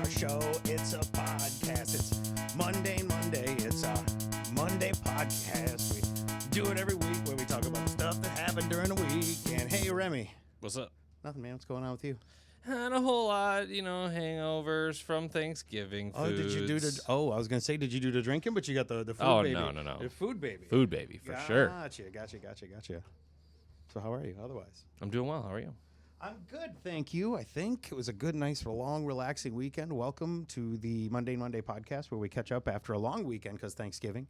our show. It's a podcast. It's Mundane Monday. It's a Monday podcast. We do it every week where we talk about stuff that happened during the week. And hey, Remy. What's up? Nothing, man. What's going on with you? Not a whole lot, hangovers from Thanksgiving foods. Oh, did you do the? Oh, I was gonna say, did you do the drinking? But you got the food baby. Oh, no. The food baby. Food baby, for sure. Gotcha. So how are you otherwise? I'm doing well. How are you? I'm good, thank you. I think it was a good, nice, long, relaxing weekend. Welcome to the Mundane Monday podcast, where we catch up after a long weekend because Thanksgiving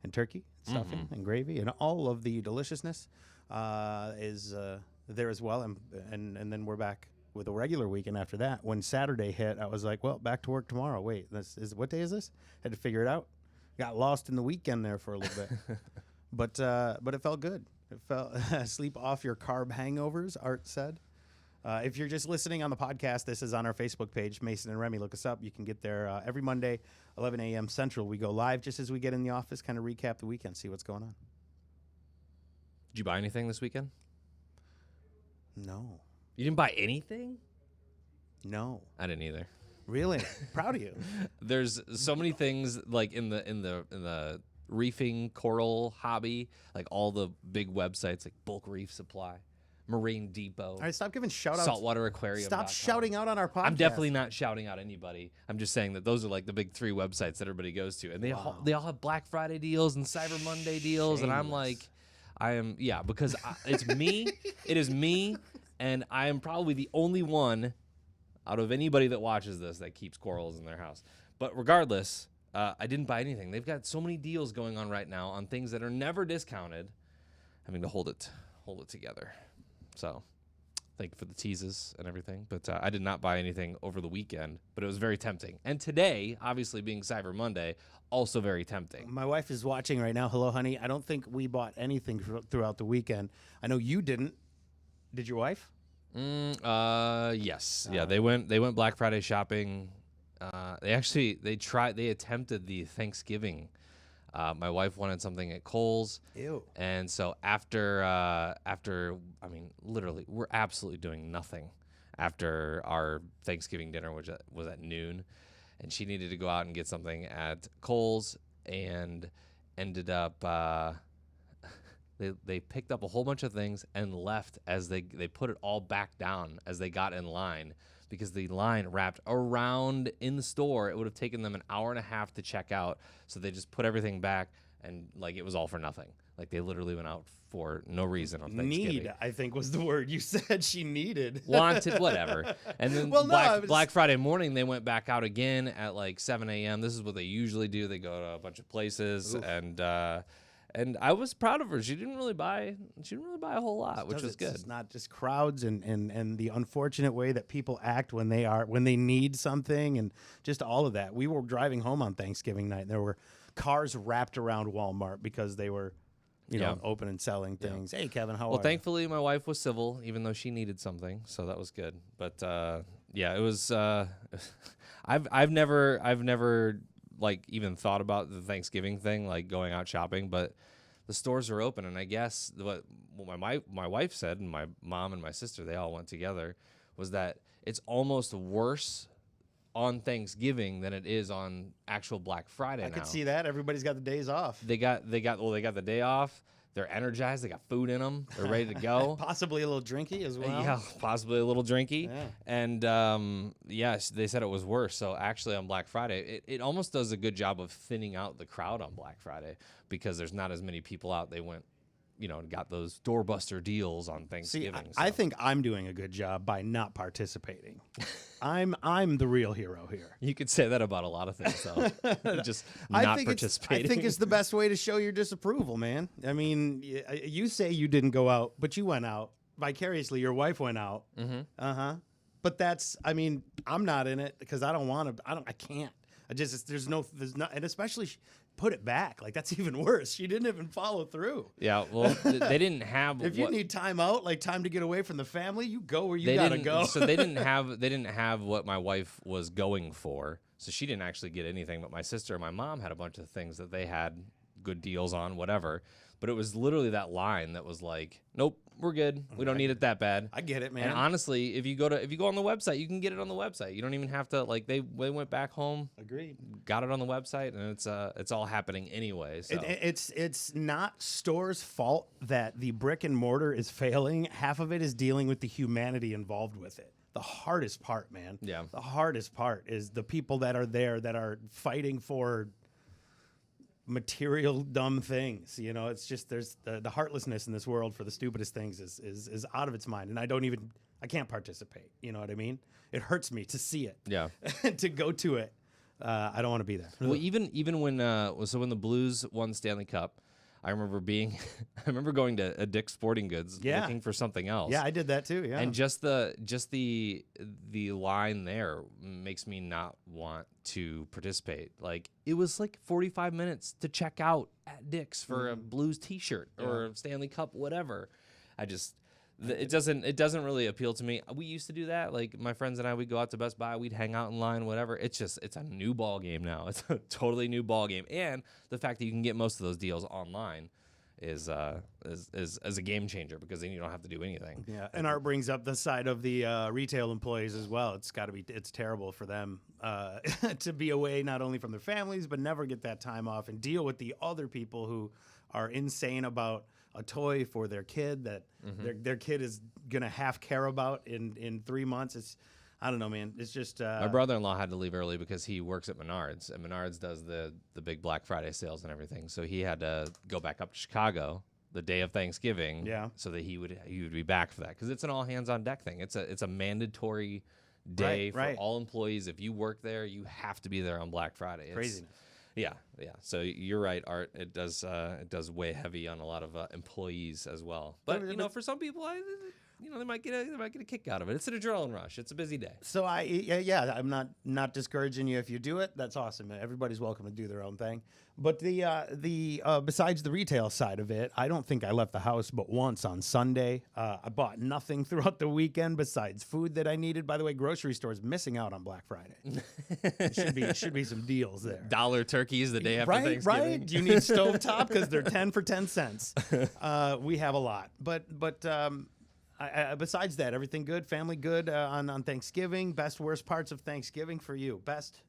and turkey, and stuffing, and gravy, and all of the deliciousness is there as well. And then we're back with a regular weekend after that. When Saturday hit, I was like, well, back to work tomorrow. Wait, what day is this? Had to figure it out. Got lost in the weekend there for a little bit. But it felt good. It felt sleep off your carb hangovers, Art said. If you're just listening on the podcast, this is on our Facebook page, Mason and Remy. Look us up. You can get there every Monday, 11 a.m. Central. We go live just as we get in the office, kind of recap the weekend, see what's going on. Did you buy anything this weekend? No. You didn't buy anything? No. I didn't either. Really? Proud of you. There's so many things like in the reefing coral hobby, like all the big websites like Bulk Reef Supply, Marine Depot. All right, stop giving shout-outs. Saltwater Aquarium. Stop shouting out on our podcast. I'm definitely not shouting out anybody. I'm just saying that those are like the big three websites that everybody goes to, and they all have Black Friday deals and Cyber Monday deals, and I'm like, because it's me. It is me, and I am probably the only one out of anybody that watches this that keeps corals in their house. But regardless, I didn't buy anything. They've got so many deals going on right now on things that are never discounted. Having to hold it together. So, thank you for the teases and everything. But I did not buy anything over the weekend, but it was very tempting. And today, obviously being Cyber Monday, also very tempting. My wife is watching right now. Hello, honey. I don't think we bought anything throughout the weekend. I know you didn't. Did your wife? Yes. Yeah, they went Black Friday shopping. They attempted the Thanksgiving. My wife wanted something at Kohl's. Ew. And so after, literally, we're absolutely doing nothing after our Thanksgiving dinner, which was at noon. And she needed to go out and get something at Kohl's and ended up, they picked up a whole bunch of things and left as they put it all back down as they got in line. Because the line wrapped around in the store, it would have taken them an hour and a half to check out. So they just put everything back, and like it was all for nothing. Like they literally went out for no reason on Thanksgiving. Need, I think, was the word you said. She needed, wanted, whatever. And then Black Friday morning, they went back out again at like 7 a.m. This is what they usually do. They go to a bunch of places, and I was proud of her. She didn't really buy a whole lot, which was good. It's not just crowds and the unfortunate way that people act when they need something, and just all of that. We were driving home on Thanksgiving night, and there were cars wrapped around Walmart because they were, open and selling things. Yeah. Hey, Kevin, how are you? Well, thankfully, my wife was civil, even though she needed something, so that was good. But it was. I've never like even thought about the Thanksgiving thing, like going out shopping, but the stores are open, and I guess what my wife said, and my mom and my sister, they all went together, was that it's almost worse on Thanksgiving than it is on actual Black Friday. I could see that. Everybody's got the days off. They got the day off. They're energized. They got food in them. They're ready to go. Possibly a little drinky as well. Yeah, possibly a little drinky. Yeah. And yes, they said it was worse. So actually on Black Friday, it almost does a good job of thinning out the crowd on Black Friday because there's not as many people out. They went, and got those doorbuster deals on Thanksgiving. See, I think I'm doing a good job by not participating. I'm the real hero here. You could say that about a lot of things, though. Just not participating. I think it's the best way to show your disapproval, man. I mean, you say you didn't go out, but you went out. Vicariously, your wife went out. Mm-hmm. But I'm not in it because I don't want to. I can't. There's not, and especially put it back. Like that's even worse. She didn't even follow through. Yeah, well, they didn't have. If you need time out, like time to get away from the family, you go where you gotta go. So they didn't have what my wife was going for. So she didn't actually get anything. But my sister and my mom had a bunch of things that they had good deals on, whatever. But it was literally that line that was like, nope, we're good. We don't need it that bad. I get it, man. And honestly, if you go on the website, you can get it on the website. You don't even have to like they went back home. Agreed. Got it on the website, and it's all happening anyway. So It's not stores' fault that the brick and mortar is failing. Half of it is dealing with the humanity involved with it. The hardest part, man. Yeah. The hardest part is the people that are there that are fighting for material dumb things. You know, it's just there's the heartlessness in this world for the stupidest things is out of its mind, and I can't participate. You know what I mean? It hurts me to see it. Yeah. To go to it. I don't want to be there. Well, even when when the Blues won Stanley Cup, I remember going to a Dick's Sporting Goods looking for something else. Yeah, I did that too. Yeah, and just the line there makes me not want to participate. Like it was like 45 minutes to check out at Dick's for a Blues T-shirt or a Stanley Cup, whatever. It doesn't really appeal to me. We used to do that. Like my friends and I, we'd go out to Best Buy, we'd hang out in line, whatever. It's a new ball game now. It's a totally new ball game, and the fact that you can get most of those deals online is a game changer because then you don't have to do anything. Yeah, and Art brings up the side of the retail employees as well. It's terrible for them to be away not only from their families but never get that time off and deal with the other people who are insane about a toy for their kid that their kid is gonna half care about in 3 months. I don't know, man. It's just my brother-in-law had to leave early because he works at Menards, and Menards does the big Black Friday sales and everything. So he had to go back up to Chicago the day of Thanksgiving, so that he would be back for that because it's an all hands on deck thing. It's a mandatory day for all employees. If you work there, you have to be there on Black Friday. Craziness. Yeah. So you're right, Art. It does weigh heavy on a lot of employees as well. But for some people, they might get a kick out of it. It's an adrenaline rush. It's a busy day. So I'm not discouraging you if you do it. That's awesome. Everybody's welcome to do their own thing. But the besides the retail side of it, I don't think I left the house but once on Sunday. I bought nothing throughout the weekend besides food that I needed. By the way, grocery stores missing out on Black Friday. should be some deals there. Dollar turkeys the day after Thanksgiving. Right. You need stovetop because they're 10 for 10 cents. We have a lot, but. Besides that, everything good? Family good on Thanksgiving? Best, worst parts of Thanksgiving for you? Best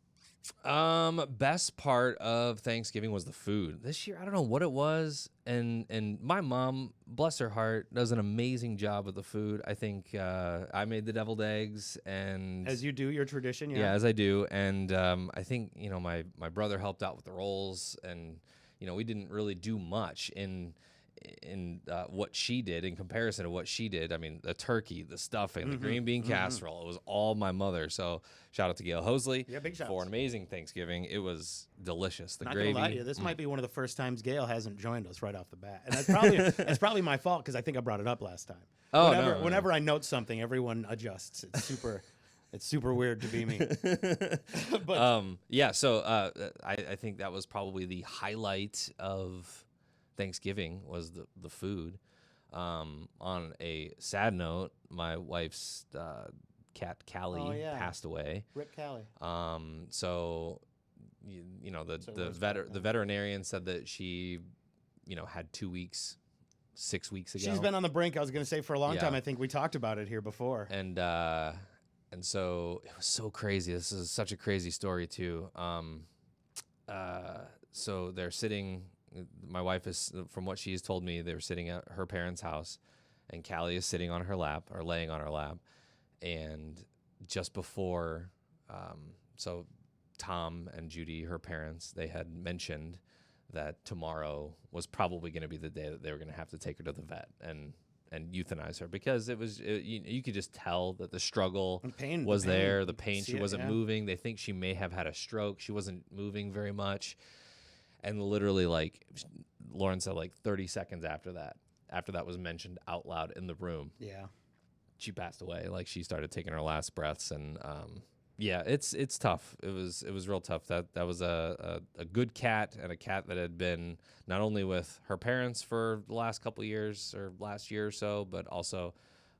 part of Thanksgiving was the food. This year, I don't know what it was. And my mom, bless her heart, does an amazing job with the food. I think I made the deviled eggs. And as you do, your tradition, yeah. Yeah, as I do. And I think, my brother helped out with the rolls. And, we didn't really do much in what she did in comparison to what she did. I mean, the turkey, the stuffing, the green bean casserole, it was all my mother. So shout out to Gail Hosley for an amazing Thanksgiving. It was delicious. The gravy. Not gonna lie to you, this might be one of the first times Gail hasn't joined us right off the bat. And that's probably my fault because I think I brought it up last time. Oh, whenever I note something, everyone adjusts. It's super weird to be me. But, so I think that was probably the highlight of Thanksgiving was the food. On a sad note, my wife's cat Callie passed away. Rip Callie. So the veterinarian said that she had 2 weeks, 6 weeks ago. She's been on the brink. I was going to say for a long time. I think we talked about it here before. And so it was so crazy. This is such a crazy story too. So they're sitting. My wife is, from what she's told me, they were sitting at her parents' house, and Callie is sitting on her lap or laying on her lap. And just before, so Tom and Judy, her parents, they had mentioned that tomorrow was probably going to be the day that they were going to have to take her to the vet and euthanize her because you could just tell that the struggle was there, the pain. She wasn't moving. They think she may have had a stroke. She wasn't moving very much. And literally, like Lauren said, like 30 seconds after that was mentioned out loud in the room, she passed away. Like she started taking her last breaths, and it's tough. It was real tough. That was a good cat, and a cat that had been not only with her parents for the last couple of years or last year or so, but also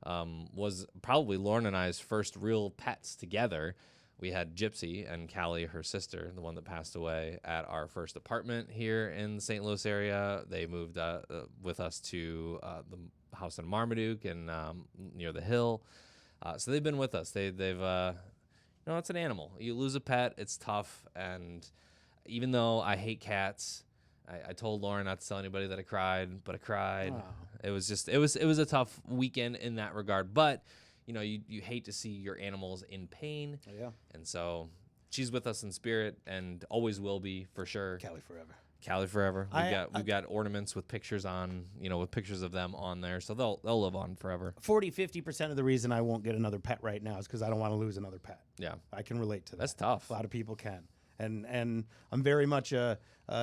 was probably Lauren and I's first real pets together. we had Gypsy and Callie, her sister, the one that passed away, at our first apartment here in the St. Louis area. They moved with us to the house in Marmaduke and near the hill. So they've been with us. They've it's an animal. You lose a pet, it's tough. And even though I hate cats, I told Lauren not to tell anybody that I cried, but I cried. Wow. It was a tough weekend in that regard. But you hate to see your animals in pain. Yeah. And so she's with us in spirit and always will be for sure. Callie forever. Callie forever. We've got ornaments with pictures on, with pictures of them on there, so they'll live on forever. 50% of the reason I won't get another pet right now is because I don't want to lose another pet. Yeah, I can relate to that. That's tough. A lot of people can, and I'm very much a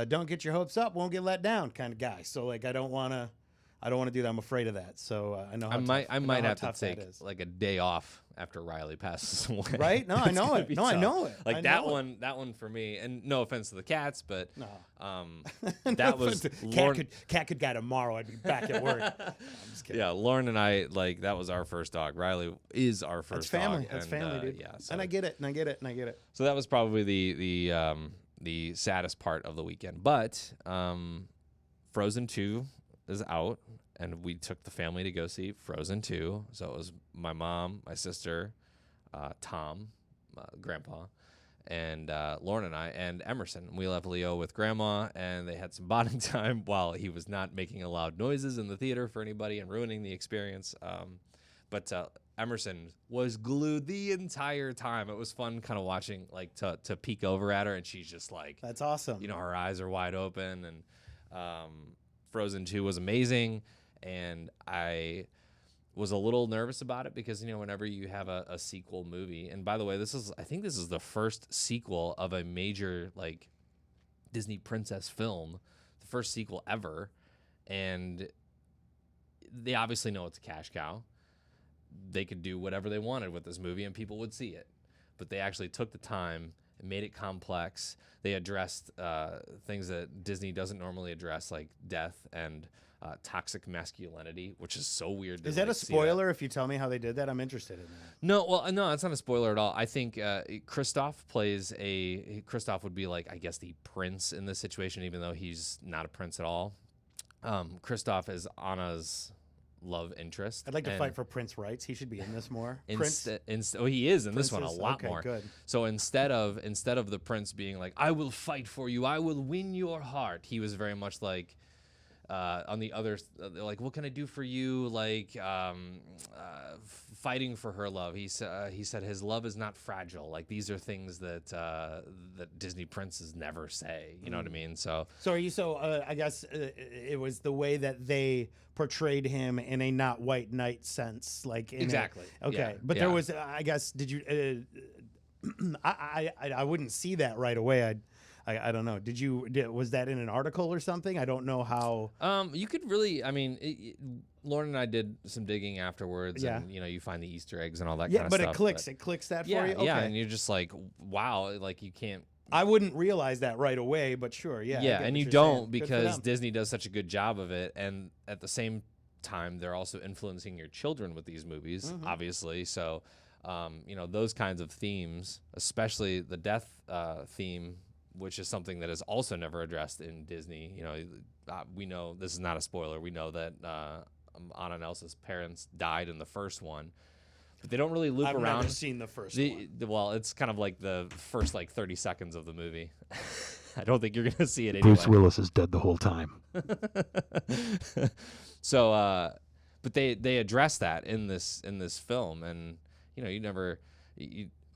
don't get your hopes up, won't get let down kind of guy. So like I don't want to do that. I'm afraid of that. So I know. I might have to take like a day off after Riley passes away. Right? No, I know it. No, I know it. Like that one for me. And no offense to the cats, but no. That was cat could die tomorrow. I'd be back at work. I'm just kidding. Yeah, Lauren and I, like, that was our first dog. Riley is our first That's family. dog. That's family, dude. Yeah, so and I get it. And I get it. And I get it. So that was probably the saddest part of the weekend. But Frozen 2 is out, and we took the family to go see Frozen 2. So it was my mom, my sister, Tom, Grandpa, and Lauren and I, and Emerson. We left Leo with Grandma, and they had some bonding time while he was not making loud noises in the theater for anybody and ruining the experience. But Emerson was glued the entire time. It was fun kind of watching, like, to peek over at her, and she's just like... That's awesome. Her eyes are wide open, and Frozen 2 was amazing, and I was a little nervous about it because, whenever you have a sequel movie, and by the way, I think this is the first sequel of a major, like, Disney princess film, the first sequel ever, and they obviously know it's a cash cow. They could do whatever they wanted with this movie and people would see it, but they actually took the time and made it complex. They addressed things that Disney doesn't normally address, like death and toxic masculinity, which is so weird. Is that a spoiler if you tell me how they did that? I'm interested in that. No, it's not a spoiler at all. I think Kristoff would be, like, I guess, the prince in this situation, even though he's not a prince at all. Kristoff is Anna's love interest. I'd like to fight for Prince rights. He should be in this more. He is in this one a lot more. Good. So instead of the prince being like, I will fight for you, I will win your heart, he was very much like, on the other, like, what can I do for you? Like, fighting for her love. He said his love is not fragile. Like, these are things that Disney princes never say. You know what I mean? So are you? I guess it was the way that they portrayed him in a not white knight sense, like exactly. Okay, yeah. But there was, I guess, did you? I wouldn't see that right away. I don't know. Was that in an article or something? I don't know how. You could really. I mean, Lauren and I did some digging afterwards, and you find the Easter eggs and all that. kind of stuff. Yeah, but it clicks that for you. Okay. Yeah, and you're just like, wow, like you can't. I wouldn't realize that right away, but sure, yeah. Yeah, and you don't because Disney does such a good job of it, and at the same time, they're also influencing your children with these movies, obviously. So, those kinds of themes, especially the death theme, which is something that is also never addressed in Disney. We know this is not a spoiler. We know that Anna and Elsa's parents died in the first one, but they don't really loop around. I've never seen the first one. Well, it's kind of like the first 30 seconds of the movie. I don't think you're going to see it anyway. Bruce Willis is dead the whole time. So, but they address that in this film, and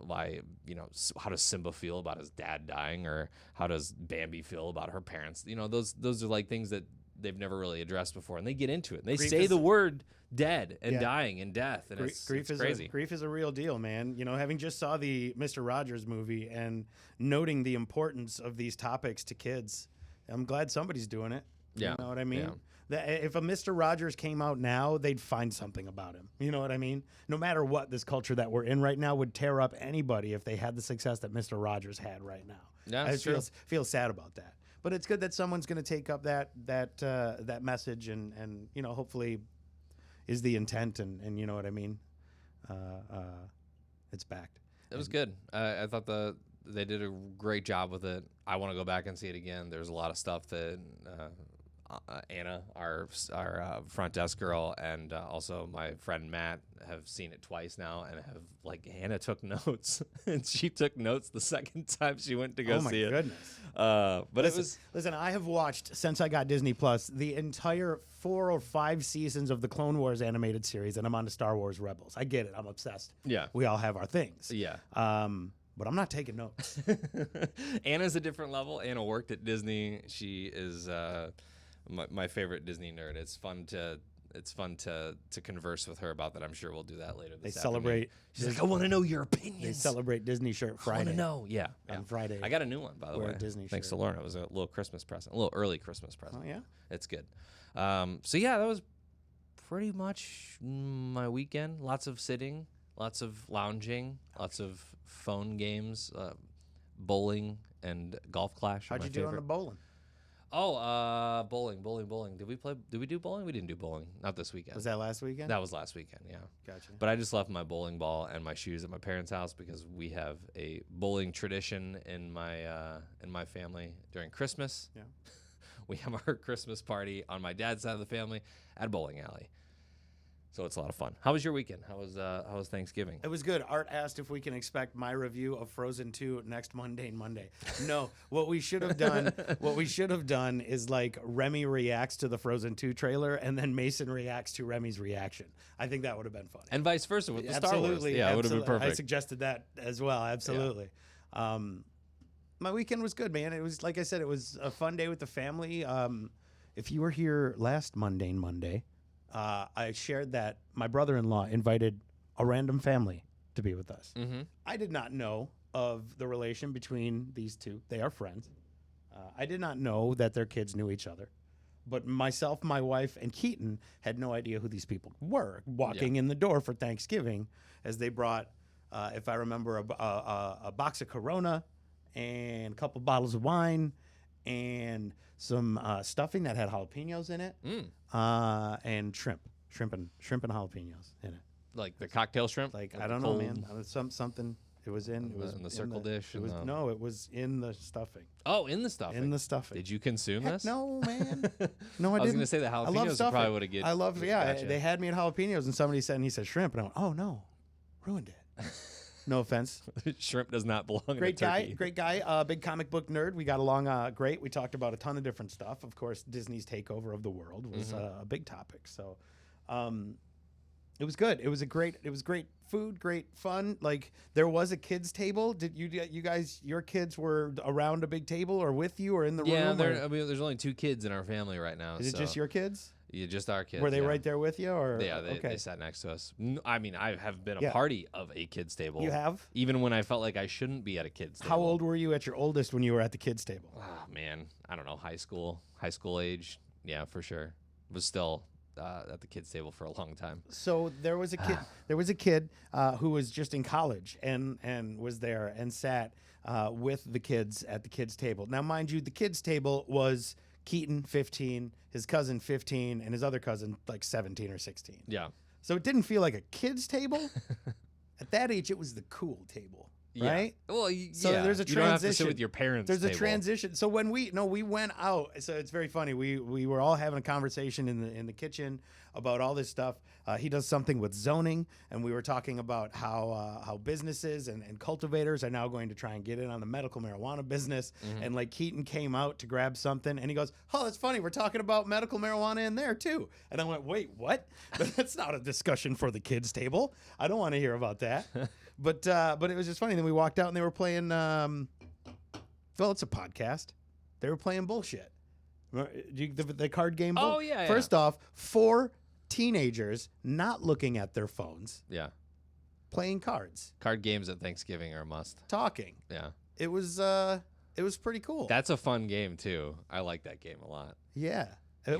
how does Simba feel about his dad dying, or how does Bambi feel about her parents? Those are like things that they've never really addressed before, and they get into it. And they say the word dead and dying and death, and it's crazy. Grief is a real deal, man. Having just saw the Mr. Rogers movie and noting the importance of these topics to kids, I'm glad somebody's doing it. Yeah. You know what I mean? Yeah. If a Mr. Rogers came out now, they'd find something about him. You know what I mean? No matter what, this culture that we're in right now would tear up anybody if they had the success that Mr. Rogers had right now. Yeah, I feel sad about that. But it's good that someone's going to take up that message and hopefully is the intent and you know what I mean? It's backed. It was good. I thought they did a great job with it. I want to go back and see it again. There's a lot of stuff that Anna, our front desk girl, and also my friend Matt have seen it twice now, and have Hannah took notes, and she took notes the second time she went to go see it. Oh my goodness! But listen. I have watched since I got Disney Plus the entire 4 or 5 seasons of the Clone Wars animated series, and I'm on to Star Wars Rebels. I get it. I'm obsessed. Yeah, we all have our things. Yeah. But I'm not taking notes. Anna's a different level. Anna worked at Disney. She is my favorite Disney nerd. It's fun to converse with her about that. I'm sure we'll do that later. They celebrate. She's like, I want to know your opinions. They celebrate Disney Shirt Friday. I want to know. Yeah, on Friday. I got a new one, by the way. A Disney Thanks shirt. to Lauren. It was a little Christmas present, a little early Christmas present. Oh yeah, it's good. So yeah, that was pretty much my weekend. Lots of sitting, lots of lounging, lots of phone games, bowling, and golf clash. How'd you do on the bowling? Oh, bowling. Did we do bowling? We didn't do bowling. Not this weekend. Was that last weekend? That was last weekend, yeah. Gotcha. But I just left my bowling ball and my shoes at my parents' house because we have a bowling tradition in my family during Christmas. Yeah. We have our Christmas party on my dad's side of the family at a bowling alley. So it's a lot of fun. How was your weekend? How was Thanksgiving? It was good. Art asked if we can expect my review of Frozen 2 next Mundane Monday. No, what we should have done is Remy reacts to the Frozen 2 trailer and then Mason reacts to Remy's reaction. I think that would have been funny. And vice versa with the Star Wars. Yeah, it would have been perfect. I suggested that as well. Absolutely. Yeah. My weekend was good, man. It was, like I said, it was a fun day with the family. If you were here last Mundane Monday, I shared that my brother-in-law invited a random family to be with us. Mm-hmm. I did not know of the relation between these two. They are friends. I did not know that their kids knew each other. But myself, my wife, and Keaton had no idea who these people were walking in the door for Thanksgiving as they brought, if I remember, a box of Corona and a couple bottles of wine and some stuffing that had jalapenos in it, and shrimp and jalapenos in it. Like the cocktail shrimp? I don't know, man. Something. It was in the circle dish. It was in the stuffing. Oh, in the stuffing. In the stuffing. Did you consume this? No, man. No, I didn't. was going to say the jalapenos probably would have get. I love. Yeah, gotcha. They had me at jalapenos, and somebody said, and he said shrimp, and I went, oh no, ruined it. No offense. Shrimp does not belong. Great in a guy, turkey. great guy. Big comic book nerd. We got along great. We talked about a ton of different stuff. Of course, Disney's takeover of the world was a big topic. So, it was good. It was great food, great fun. There was a kids table. Did you guys, your kids were around a big table or with you or in the room? Yeah, there's only 2 kids in our family right now. Is it just your kids? Yeah, just our kids. Were they right there with you, or yeah? They sat next to us. I mean, I have been a party of a kids table. You have? Even when I felt like I shouldn't be at a kids table. How old were you at your oldest when you were at the kids table? Oh man, I don't know, high school age. Yeah, for sure. Was still at the kids table for a long time. So there was a kid. There was a kid who was just in college and was there and sat with the kids at the kids table. Now, mind you, the kids table was Keaton, 15, his cousin, 15, and his other cousin, 17 or 16. Yeah. So it didn't feel like a kid's table. At that age, it was the cool table, right? Yeah. Well, so there's a transition. You don't have to sit with your parents' There's table. a transition. So when we went out. So it's very funny. We were all having a conversation in the kitchen about all this stuff. He does something with zoning, and we were talking about how businesses and cultivators are now going to try and get in on the medical marijuana business. Mm-hmm. And Keaton came out to grab something, and he goes, "Oh, that's funny. We're talking about medical marijuana in there too." And I went, "Wait, what? That's not a discussion for the kids' table. I don't want to hear about that." But it was just funny. Then we walked out, and they were playing. Well, it's a podcast. They were playing bullshit. The card game. Oh yeah. First off, 4 teenagers not looking at their phones. Yeah. Playing cards. Card games at Thanksgiving are a must. Talking. Yeah. It was pretty cool. That's a fun game too. I like that game a lot. Yeah. You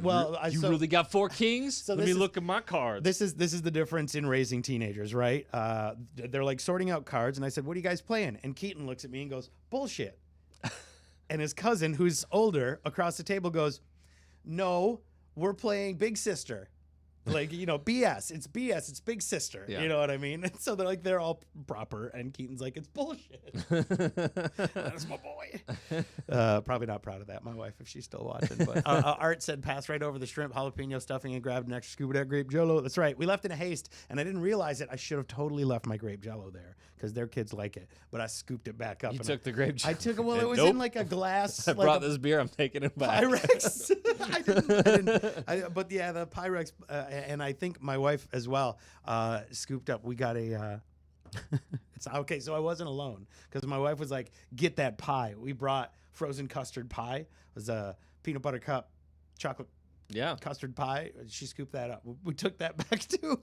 really got 4 kings? So Let me look at my cards. This is the difference in raising teenagers, right? They're sorting out cards, and I said, "What are you guys playing?" And Keaton looks at me and goes, "Bullshit." And his cousin, who's older, across the table goes, "No, we're playing Big Sister." Like, BS. It's BS. It's big sister. Yeah. You know what I mean? And so they're all proper, and Keaton's like, it's bullshit. That's my boy. Probably not proud of that, my wife, if she's still watching. But Art said, pass right over the shrimp, jalapeno stuffing, and grabbed an extra scoop of that grape jello. That's right. We left in a haste, and I didn't realize it. I should have totally left my grape jello there because their kids like it. But I scooped it back up. You took the grape jello. I took it. Well, it was Nope. in like a glass. I like brought this beer. I'm taking it back. Pyrex. But yeah, the Pyrex, and I think my wife as well scooped up. We got a. It's okay. So I wasn't alone because my wife was like, "Get that pie." We brought frozen custard pie. It was a peanut butter cup, chocolate. Yeah. Custard pie. She scooped that up. We took that back too.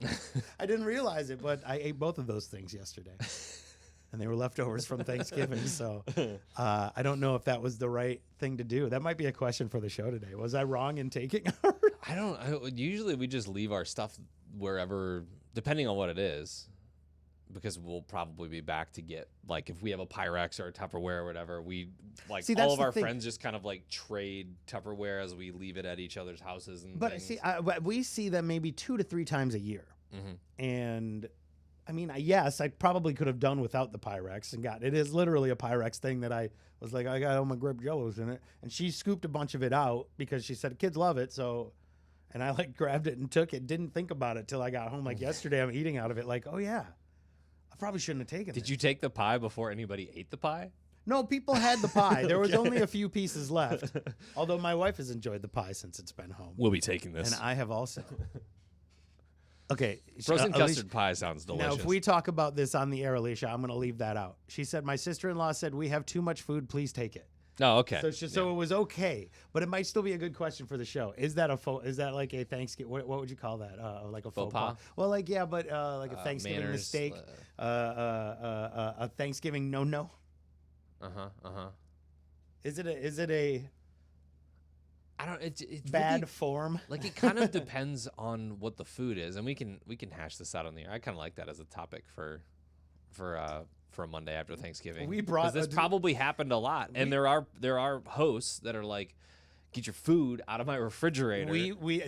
I didn't realize it, but I ate both of those things yesterday. And they were leftovers from Thanksgiving. So I don't know if that was the right thing to do. That might be a question for the show today. Was I wrong in taking ours? Usually we just leave our stuff wherever, depending on what it is, because we'll probably be back to get, like, if we have a Pyrex or a Tupperware or whatever, all of our friends just kind of like trade Tupperware as we leave it at each other's houses and But things. see, we see them maybe 2 to 3 times a year. Mm-hmm. And I mean, yes, I probably could have done without the Pyrex and it is literally a Pyrex thing that I was like, I got all my grape jellos in it. And she scooped a bunch of it out because she said kids love it. So, and I like grabbed it and took it. Didn't think about it till I got home. Like yesterday, I'm eating out of it. Like, oh yeah, I probably shouldn't have taken it. Did you take the pie before anybody ate the pie? No, people had the pie. There was only a few pieces left. Although my wife has enjoyed the pie since it's been home. We'll be taking this. And I have also. Okay. Frozen Alicia, custard pie sounds delicious. Now, if we talk about this on the air, Alicia, I'm going to leave that out. She said, my sister-in-law said, we have too much food. Please take it. Oh, okay. So it was okay, but it might still be a good question for the show. Is that like a Thanksgiving? What would you call that? Like a faux pas? Well, like like a Thanksgiving manners, mistake. A Thanksgiving no. Is it a I don't. It's bad really, form? Like, it kind of depends on what the food is, and we can hash this out on the air. I kind of like that as a topic for a Monday after Thanksgiving. We brought this probably happened a lot, and there are hosts that are like, get your food out of my refrigerator.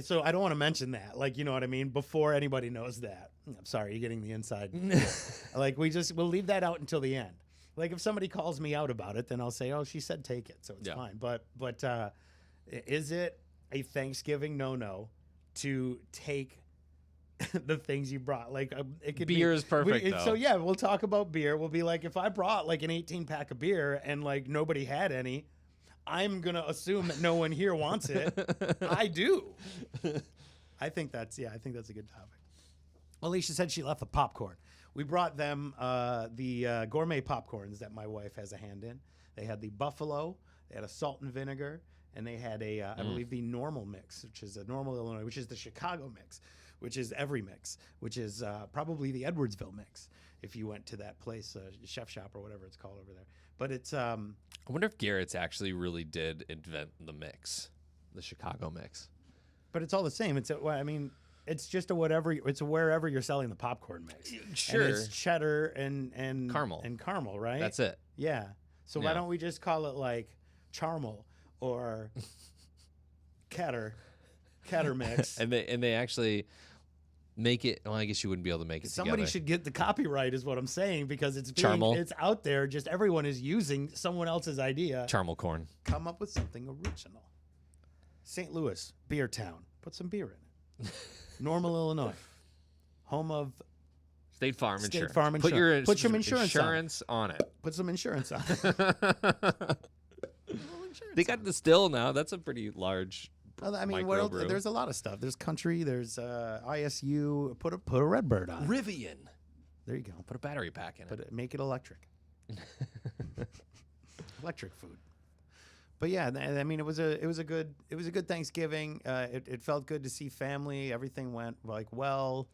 So I don't want to mention that, like, you know what I mean, before anybody knows that. I'm sorry, you're getting the inside. Like, we'll leave that out until the end. Like, if somebody calls me out about it, then I'll say, oh, she said take it, so it's fine. But is it a Thanksgiving no to take the things you brought? Like, it could beer is perfect, though. So yeah, we'll talk about beer. We'll be like, if I brought like an 18-pack of beer and like nobody had any, I'm gonna assume that no one here wants it. I do. I think that's a good topic. Alicia said she left the popcorn. We brought them the gourmet popcorns that my wife has a hand in. They had the buffalo, they had a salt and vinegar, and they had I believe the normal mix, which is a normal Illinois, which is the Chicago mix, which is every mix, which is probably the Edwardsville mix if you went to that place, Chef Shop or whatever it's called over there. But it's I wonder if Garrett's actually really did invent the mix, the Chicago mix. But it's all the same. It's just a whatever. It's a wherever you're selling the popcorn mix. Sure. And it's cheddar and caramel, right? That's it. Yeah. So why don't we just call it like charmel or catter mix? and they actually make it. Well, I guess you wouldn't be able to make it. Somebody together. should get the copyright, is what I'm saying, because it's Charmel. It's out there. Just everyone is using someone else's idea. Caramel corn. Come up with something original. St. Louis, beer town. Put some beer in it. Normal, Illinois, home of State Farm State Insurance. Farm Insurance. Put some insurance on it. Put some insurance on it. They got Distill now. That's a pretty large. I mean, there's a lot of stuff. There's country. There's ISU. Put a Redbird on. Rivian. There you go. Put a battery pack in it. Make it electric. Electric food. But yeah, I mean, it was a good Thanksgiving. It felt good to see family. Everything went well.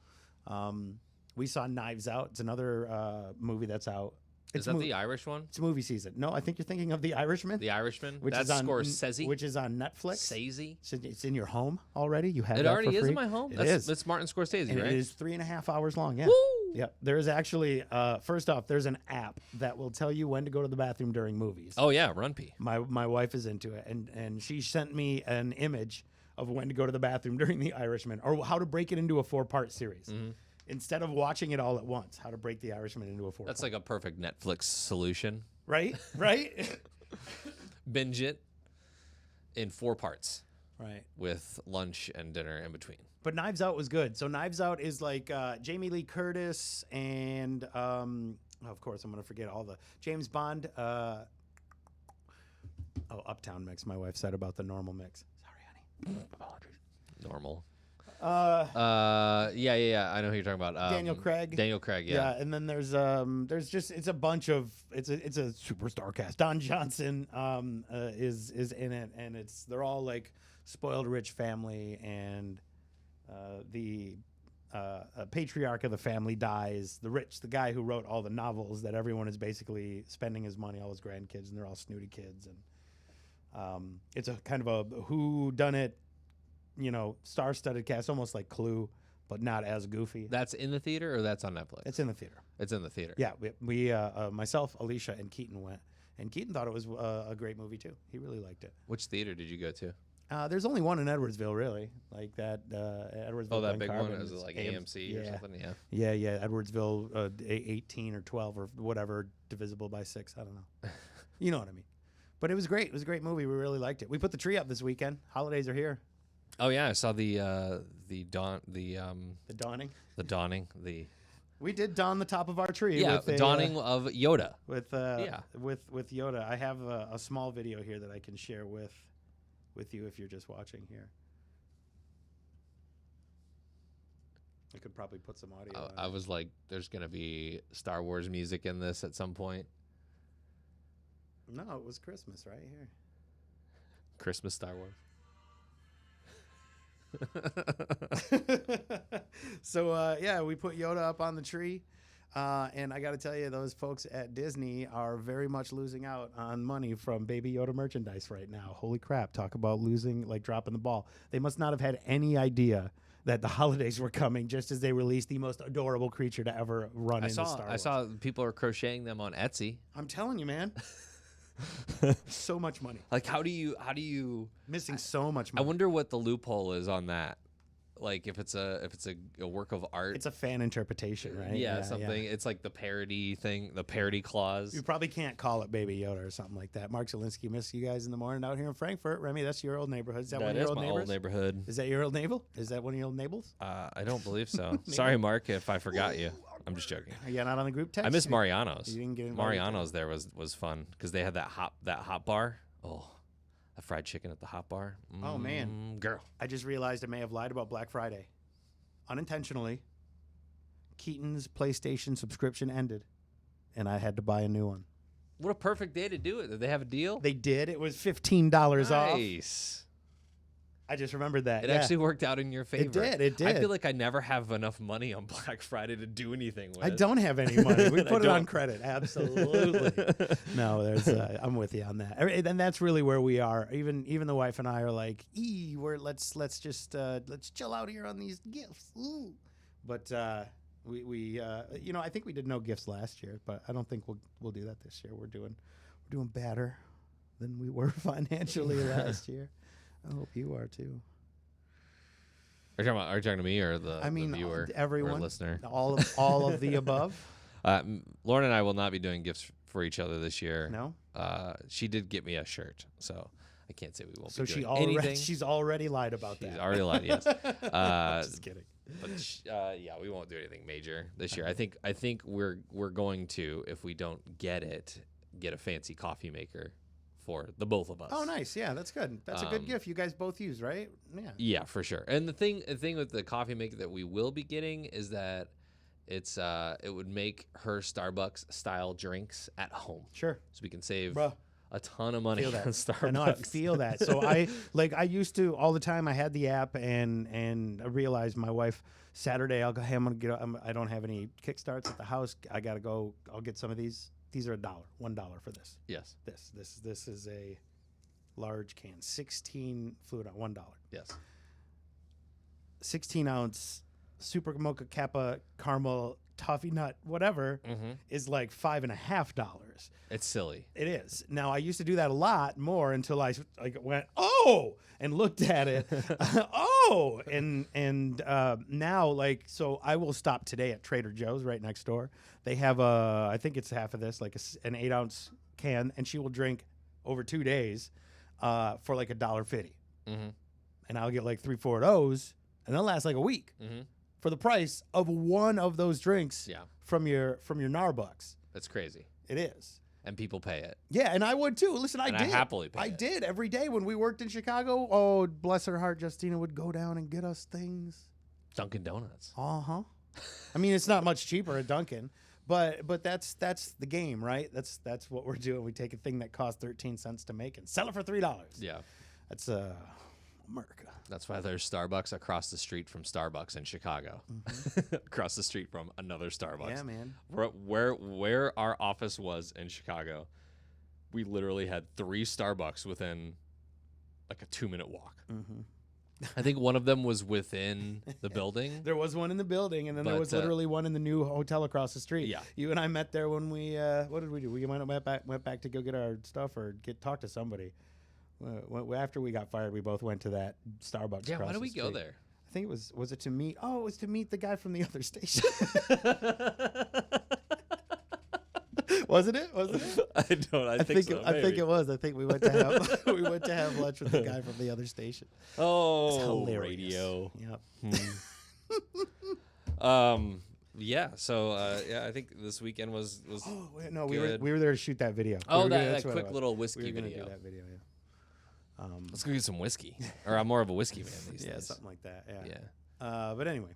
We saw Knives Out. It's another movie that's out. Is that the Irish one? It's movie season. No, I think you're thinking of The Irishman. The Irishman? That's Scorsese? Which is on Netflix. Scorsese? It's in your home already. You have it that already for is free. in my home? It's Martin Scorsese, and right? It is 3.5 hours long, yeah. Woo! Yeah. There is actually, first off, there's an app that will tell you when to go to the bathroom during movies. Oh, yeah, Runpee. My wife is into it, and she sent me an image of when to go to the bathroom during The Irishman, or how to break it into a 4-part series. Mm-hmm. Instead of watching it all at once, how to break The Irishman into a 4-part. That's like a perfect Netflix solution. Right? Right? Binge it in 4 parts. Right. With lunch and dinner in between. But Knives Out was good. So Knives Out is like Jamie Lee Curtis and, of course, I'm going to forget all the James Bond. Uptown Mix, my wife said about the normal mix. Sorry, honey. Apologies. Normal. Yeah. I know who you're talking about. Daniel Craig. Daniel Craig, yeah. Yeah, and then there's just it's a bunch of it's a superstar cast. Don Johnson is in it, and they're all like spoiled rich family, and the patriarch of the family dies. The guy who wrote all the novels that everyone is basically spending his money, all his grandkids, and they're all snooty kids, and it's a kind of a whodunit, star-studded cast, almost like Clue, but not as goofy. That's in the theater, or that's on Netflix? It's in the theater. It's in the theater. Yeah, we myself, Alicia, and Keaton went, and Keaton thought it was a great movie too. He really liked it. Which theater did you go to? There's only one in Edwardsville, really, like that. Edwardsville. Oh, that Glen big Carbon one? Is it like AMC or something? Yeah. Yeah. Edwardsville, 18 or 12 or whatever, divisible by 6. I don't know. You know what I mean. But it was great. It was a great movie. We really liked it. We put the tree up this weekend. Holidays are here. Oh yeah, I saw the dawning. We did don the top of our tree. Yeah, with a, dawning of Yoda. With Yoda. I have a small video here that I can share with you if you're just watching here. I could probably put some audio on I was like, there's gonna be Star Wars music in this at some point. No, it was Christmas right here. Christmas Star Wars. So we put Yoda up on the tree, and I got to tell you, those folks at Disney are very much losing out on money from Baby Yoda merchandise right now. Holy crap! Talk about losing, like dropping the ball. They must not have had any idea that the holidays were coming just as they released the most adorable creature to ever run into Star Wars. I saw people are crocheting them on Etsy. I'm telling you, man. So much money. Like, how do you missing so much money? I wonder what the loophole is on that. Like, if it's a work of art, it's a fan interpretation, right? Yeah, something. Yeah. It's like the parody thing, the parody clause. You probably can't call it Baby Yoda or something like that. Mark Zielinski, miss you guys in the morning out here in Frankfurt. Remy, that's your old neighborhood. Is that one of your old neighbors? Old neighborhood. Is that your old neighbor? Is that one of your old neighbors? I don't believe so. Sorry, Mark, if I forgot you. I'm just joking. Are you not on the group text? I miss Mariano's. You didn't get Mariano's there was fun because they had that hot bar. Oh, the fried chicken at the hot bar. Oh man, girl. I just realized I may have lied about Black Friday. Unintentionally, Keaton's PlayStation subscription ended, and I had to buy a new one. What a perfect day to do it. Did they have a deal? They did. It was $15 off. Nice. I just remembered that. It actually worked out in your favor. It did. I feel like I never have enough money on Black Friday to do anything with. I don't have any money. We put it on credit. Absolutely. No, there's. I'm with you on that. And that's really where we are. Even the wife and I are like, let's just let's chill out here on these gifts. Ooh. But we I think we did no gifts last year, but I don't think we'll do that this year. We're doing better than we were financially last year. I hope you are too. Are you talking to me or the viewer, everyone, or listener? All of the above. Lauren and I will not be doing gifts for each other this year. No. She did get me a shirt, so I can't say we won't. So be doing anything. She's already lied about that. She's already lied. Yes. Just kidding. But we won't do anything major this year. I think we're going to, if we don't get a fancy coffee maker for the both of us. Oh, nice. Yeah, that's good. That's a good gift you guys both use, right? Yeah. Yeah, for sure. And the thing with the coffee maker that we will be getting is that it would make her Starbucks style drinks at home. Sure. So we can save a ton of money on Starbucks. I know, I feel that. So I used to all the time. I had the app and I realized my wife Saturday I'll go, hey, I don't have any kickstarts at the house. I got to go. I'll get some of these. These are $1 for this. Yes. This is a large can, 16 fluid on $1. Yes. 16-ounce super mocha kappa caramel toffee nut whatever is like $5.50. It's silly. It is. Now I used to do that a lot more until I went, oh, and looked at it. Oh, and now, like, so I will stop today at Trader Joe's right next door. They have I think it's half of this, like an 8-ounce can, and she will drink over 2 days for like $1.50. Mm-hmm. And I'll get like 3-4 of those, and they'll last like a week for the price of one of those drinks from your Narbucks. That's crazy. It is. And people pay it. Yeah, and I would too. Listen, I did. I happily pay I it. did every day when we worked in Chicago. Oh, bless her heart, Justina would go down and get us things. Dunkin' Donuts. Uh-huh. I mean, it's not much cheaper at Dunkin', but that's the game, right? That's what we're doing. We take a thing that costs 13 cents to make and sell it for $3. Yeah. That's America. That's why there's Starbucks across the street from Starbucks in Chicago. Across the street from another Starbucks. Yeah, man. Where our office was in Chicago, we literally had 3 Starbucks within like a 2-minute walk. I think one of them was within the building. There was one in the building, and then there was literally one in the new hotel across the street. Yeah. You and I met there when we, what did we do? We went back to go get our stuff or talk to somebody. After we got fired, we both went to that Starbucks. Yeah, across why did the we street. go there? I think it was it to meet? Oh, it was to meet the guy from the other station. Wasn't it? I think so. I think it was. I think we went to have lunch with the guy from the other station. Oh, hilarious. radio. Yep. Yeah. So I think this weekend was. Oh wait, no, good. we were there to shoot that video. Oh, that's that what it quick was. little whiskey We were gonna video. do that video. Yeah. Let's go get some whiskey. Or I'm more of a whiskey man these Yeah, days. something like that. Yeah. Yeah. But anyway,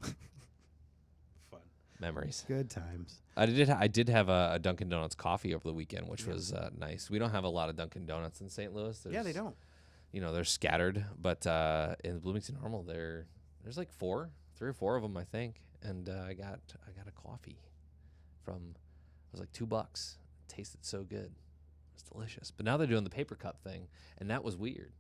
fun Memories. good times. I did have a Dunkin' Donuts coffee over the weekend, which was nice. We don't have a lot of Dunkin' Donuts in St. Louis. They don't. You know, they're scattered, but in Bloomington Normal, there's like 3 or 4 of them, I think. And I got a coffee from, it was like $2. It tasted so good. It was delicious. But now they're doing the paper cup thing, and that was weird.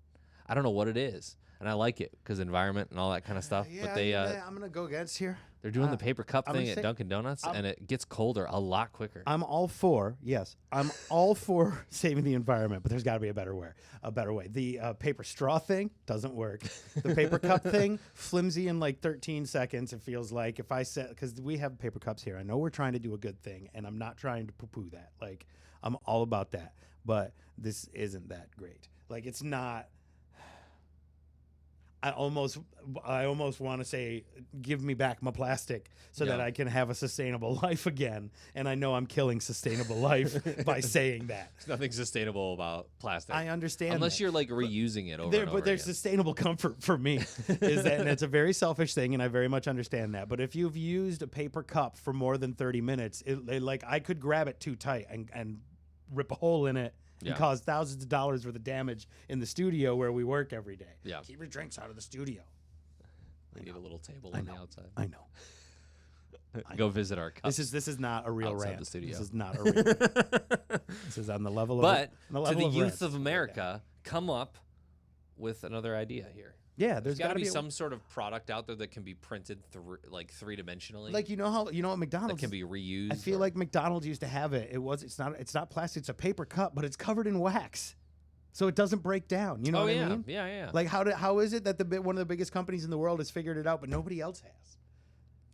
I don't know what it is, and I like it because environment and all that kind of stuff. Yeah, but they I'm gonna go against here. they're doing the paper cup I'm thing gonna at say- Dunkin' Donuts, and it gets colder a lot quicker. I'm all for saving the environment, but there's got to be a better way. The paper straw thing doesn't work. The paper cup thing, flimsy in like 13 seconds. It feels like if I said, because we have paper cups here. I know we're trying to do a good thing, and I'm not trying to poo-poo that. Like, I'm all about that, but this isn't that great. Like, it's not. I almost want to say, give me back my plastic so that I can have a sustainable life again. And I know I'm killing sustainable life by saying that. There's nothing sustainable about plastic. I understand Unless that. you're like reusing it over and over But there's again. sustainable comfort for me, is that, and it's a very selfish thing, and I very much understand that. But if you've used a paper cup for more than 30 minutes, like I could grab it too tight and rip a hole in it. And cause thousands of dollars worth of damage in the studio where we work every day. Yeah. Keep your drinks out of the studio. We need a little table on the outside. I know. Go visit our cup. This is not a real Outside rant. the studio. This is not a real rant. This is on the level of But on to the level youth rants. of America, come up with another idea here. Yeah, There's got to be a- some sort of product out there that can be printed like 3-dimensionally. like you know what McDonald's that can be reused. I feel like McDonald's used to have it. It's not plastic. It's a paper cup, but it's covered in wax, so it doesn't break down. You know what I mean? Yeah. Like how is it that one of the biggest companies in the world has figured it out, but nobody else has?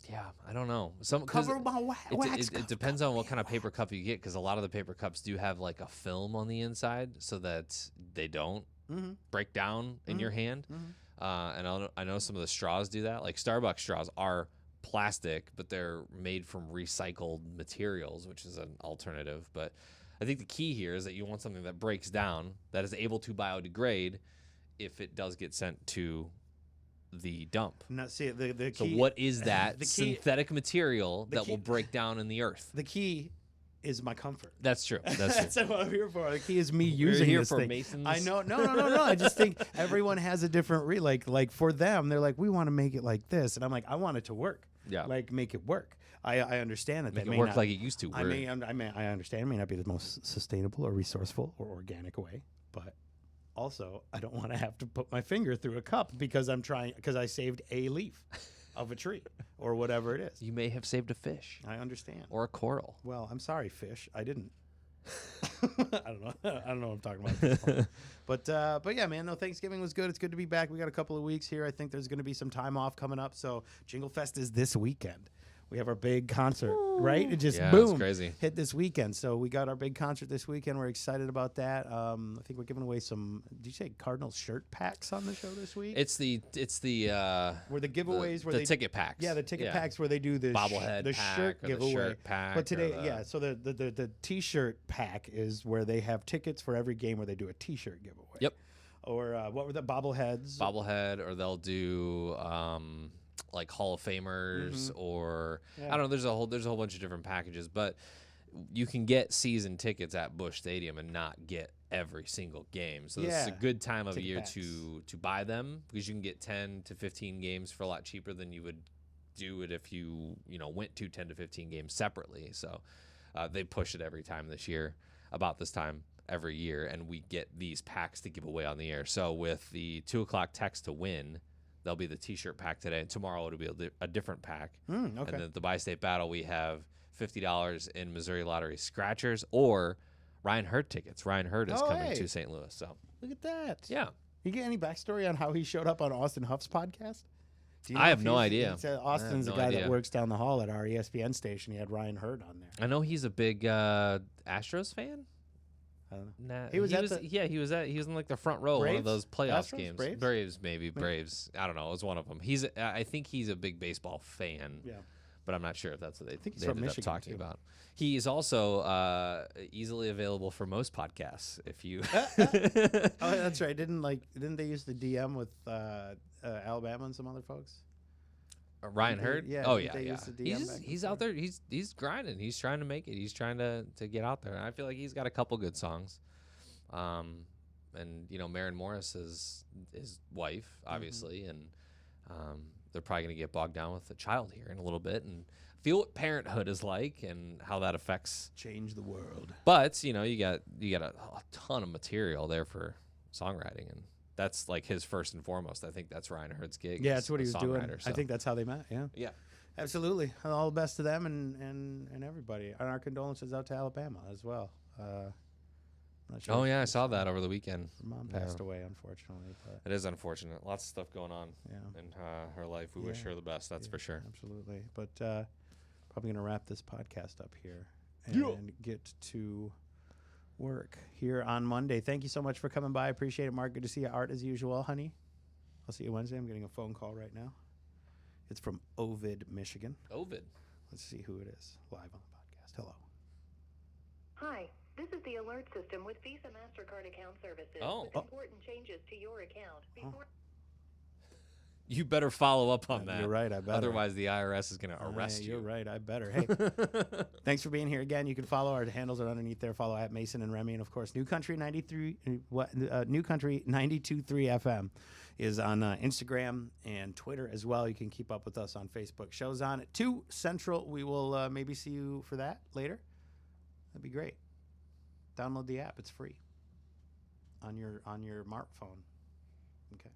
Yeah, I don't know. Cover my wax. It depends on what kind of paper cup you get, because a lot of the paper cups do have like a film on the inside so that they don't break down in your hand. And I know some of the straws do that. Like Starbucks straws are plastic, but they're made from recycled materials, which is an alternative. But I think the key here is that you want something that breaks down, that is able to biodegrade if it does get sent to the dump. No, see the key. So what is that the key- synthetic material that key- will break down in the earth? The key is my comfort. That's true. That's That's true. what I'm here for. The key is me We're using here this for thing. Masons. I know. No. I just think everyone has a different like for them, they're like, we want to make it like this, and I'm like, I want it to work. Yeah. Like make it work. I understand that Make that it may work not, like it used to. I understand it may not be the most sustainable or resourceful or organic way, but also I don't want to have to put my finger through a cup because I saved a leaf of a tree or whatever it is. You may have saved a fish I understand. or a coral. Well, I'm sorry, fish. I didn't. I don't know. I don't know what I'm talking about at this point. But yeah, man, no, Thanksgiving was good. It's good to be back. We got a couple of weeks here. I think there's going to be some time off coming up. So Jingle Fest is this weekend. We have our big concert, right? It just boom, it's crazy. hit this weekend. So we got our big concert this weekend. We're excited about that. I think we're giving away some. Did you say Cardinals shirt packs on the show this week? It's the where the giveaways the ticket packs. Yeah, the ticket packs where they do the bobblehead the pack shirt or giveaway. The shirt pack but today, so the T-shirt pack is where they have tickets for every game where they do a T-shirt giveaway. Yep. Or what were the bobbleheads? Bobblehead, or they'll do like Hall of Famers, or I don't know. There's a whole bunch of different packages, but you can get season tickets at Busch Stadium and not get every single game. So it's a good time of year to buy them, because you can get 10 to 15 games for a lot cheaper than you would do it if you went to 10 to 15 games separately. So they push it every time this year, about this time every year, and we get these packs to give away on the air. So with the 2:00 text to win, there'll be the T-shirt pack today, and tomorrow it'll be a different pack. Okay. And then at the Bi-State Battle, we have $50 in Missouri Lottery scratchers or Ryan Hurd tickets. Ryan Hurd is coming to St. Louis. So look at that. Yeah. You get any backstory on how he showed up on Austin Huff's podcast? Do you know I if have no idea. Austin's the guy that works down the hall at our ESPN station. He had Ryan Hurd on there. I know he's a big Astros fan. I don't know. Nah, He was in like the front row of one of those playoff Astros? games. Braves? Maybe Braves. I don't know. It was one of them. I think he's a big baseball fan. Yeah. But I'm not sure if that's what they think he's they from ended Michigan, up talking too. about. He is also easily available for most podcasts. If you, Oh, that's right. Didn't they use the DM with Alabama and some other folks? Ryan Hurd. Yeah, Oh didn't yeah, they yeah. use the DM He's out there. He's grinding. He's trying to make it. He's trying to get out there. And I feel like he's got a couple good songs. And Maren Morris is his wife, obviously, and they're probably going to get bogged down with the child here in a little bit and feel what parenthood is like and how that affects. Change the world. But you got a ton of material there for songwriting, and that's like his first and foremost. I think that's Ryan Hurd's gig. Yeah, that's what he was doing. So. I think that's how they met. Yeah. Yeah. Absolutely. All the best to them and everybody. And our condolences out to Alabama as well. Not sure Oh if yeah, I saw that over the weekend. her mom passed away, unfortunately. But It is unfortunate. Lots of stuff going on in her life. We wish her the best. That's for sure. Absolutely. But probably going to wrap this podcast up here and get to work here on Monday. Thank you so much for coming by. Appreciate it, Mark. Good to see you. Art as usual, honey. I'll see you Wednesday. I'm getting a phone call right now. It's from Ovid, Michigan. Ovid. Let's see who it is live on the podcast. Hello. Hi, this is the alert system with Visa MasterCard account services. Oh. With important changes to your account. Before You better follow up on that. You're right. I better. Otherwise, the IRS is going to arrest you. You're right. I better. Hey, thanks for being here again. You can follow our handles are underneath there. Follow at Mason and Remy, and of course, New Country 93. New Country 92.3 FM is on Instagram and Twitter as well. You can keep up with us on Facebook. Shows on at 2 Central. We will maybe see you for that later. That'd be great. Download the app. It's free on your smartphone. Okay.